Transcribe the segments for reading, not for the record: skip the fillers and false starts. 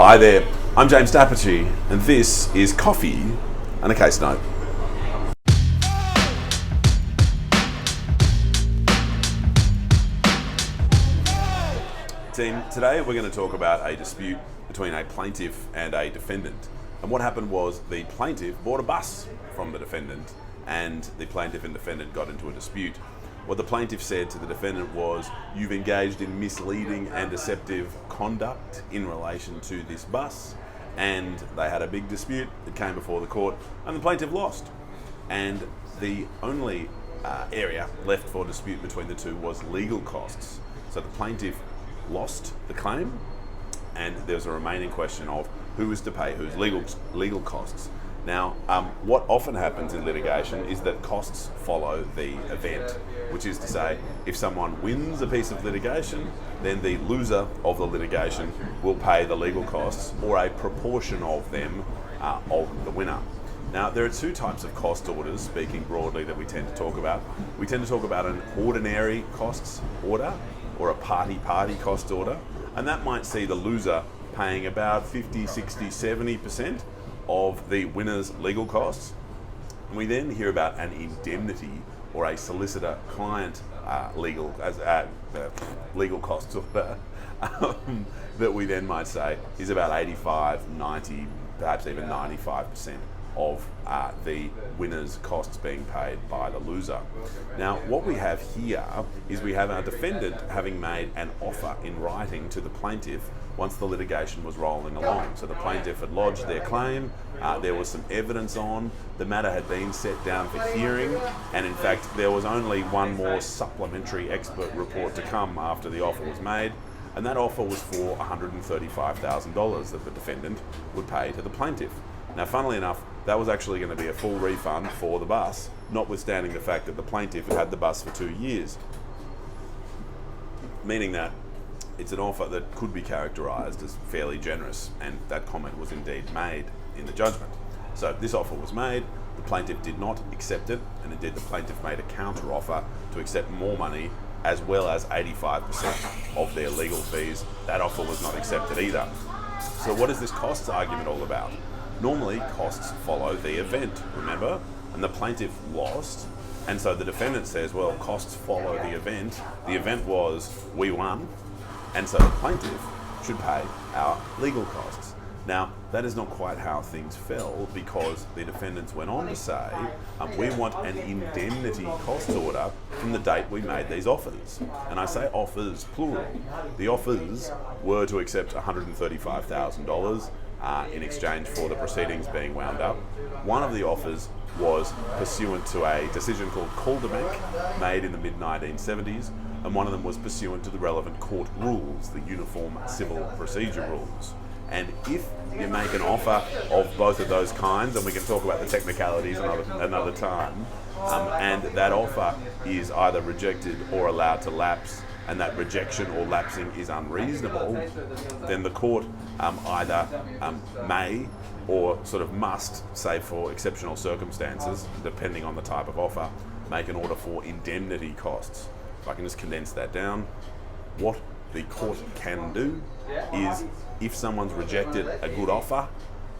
Hi there, I'm James Dapperty, and this is Coffee and a Case Note. Team, today we're going to talk about a dispute between a plaintiff and a defendant. And what happened was the plaintiff bought a bus from the defendant, and the plaintiff and defendant got into a dispute. What the plaintiff said to the defendant was, "You've engaged in misleading and deceptive conduct in relation to this bus," and they had a big dispute. It came before the court, and the plaintiff lost. And the only area left for dispute between the two was legal costs. So the plaintiff lost the claim, and there's a remaining question of who is to pay whose legal costs. Now, what often happens in litigation is that costs follow the event, which is to say, if someone wins a piece of litigation, then the loser of the litigation will pay the legal costs, or a proportion of them of the winner. Now, there are two types of cost orders, speaking broadly, that we tend to talk about. We tend to talk about an ordinary costs order, or a party-party cost order, and that might see the loser paying about 50, 60, 70% of the winner's legal costs. And we then hear about an indemnity, or a solicitor-client legal costs order, that we then might say is about 85, 90, perhaps even 95% of the winner's costs being paid by the loser. Now, what we have here is we have our defendant having made an offer in writing to the plaintiff once the litigation was rolling along. So the plaintiff had lodged their claim, there was some evidence on, the matter had been set down for hearing, and in fact there was only one more supplementary expert report to come after the offer was made, and that offer was for $135,000 that the defendant would pay to the plaintiff. Now, funnily enough, that was actually going to be a full refund for the bus, notwithstanding the fact that the plaintiff had had the bus for 2 years. Meaning that it's an offer that could be characterised as fairly generous, and that comment was indeed made in the judgment. So this offer was made, the plaintiff did not accept it, and indeed the plaintiff made a counter offer to accept more money, as well as 85% of their legal fees. That offer was not accepted either. So what is this costs argument all about? Normally, costs follow the event, remember? And the plaintiff lost, and so the defendant says, well, costs follow the event. The event was, we won, and so the plaintiff should pay our legal costs. Now, that is not quite how things fell, because the defendants went on to say, we want an indemnity cost order from the date we made these offers. And I say offers, plural. The offers were to accept $135,000 in exchange for the proceedings being wound up. One of the offers was pursuant to a decision called Calderbank, made in the mid-1970s, and one of them was pursuant to the relevant court rules, the Uniform Civil Procedure Rules. And if you make an offer of both of those kinds, and we can talk about the technicalities another time, and that offer is either rejected or allowed to lapse, and that rejection or lapsing is unreasonable, then the court either may or sort of must, save for exceptional circumstances, depending on the type of offer, make an order for indemnity costs. If I can just condense that down, what the court can do is, if someone's rejected a good offer,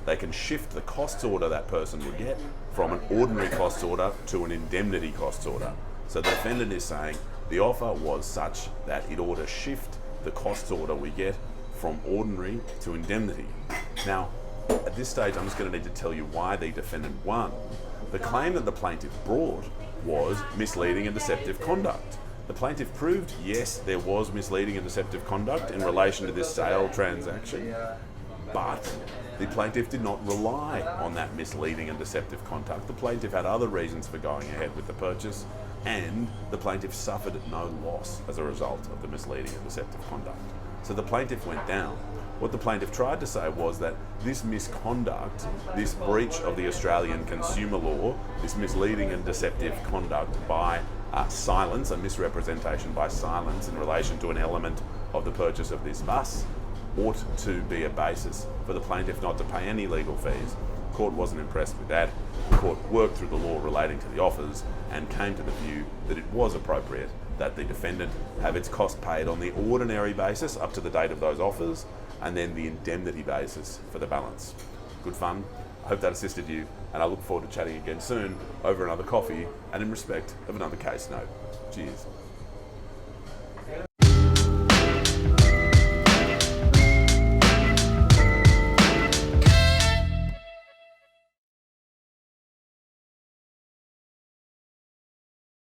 they can shift the costs order that person would get from an ordinary costs order to an indemnity costs order. So the defendant is saying the offer was such that it ought to shift the costs order we get from ordinary to indemnity. Now, at this stage, I'm just going to need to tell you why the defendant won. The claim that the plaintiff brought was misleading and deceptive conduct. The plaintiff proved, yes, there was misleading and deceptive conduct in relation to this sale transaction, but the plaintiff did not rely on that misleading and deceptive conduct. The plaintiff had other reasons for going ahead with the purchase, and the plaintiff suffered no loss as a result of the misleading and deceptive conduct. So the plaintiff went down. What the plaintiff tried to say was that this misconduct, this breach of the Australian consumer law, this misleading and deceptive conduct by silence, a misrepresentation by silence in relation to an element of the purchase of this bus, ought to be a basis for the plaintiff not to pay any legal fees. The court wasn't impressed with that. The court worked through the law relating to the offers and came to the view that it was appropriate that the defendant have its cost paid on the ordinary basis up to the date of those offers, and then the indemnity basis for the balance. Good fun. I hope that assisted you, and I look forward to chatting again soon over another coffee and in respect of another case note. Cheers.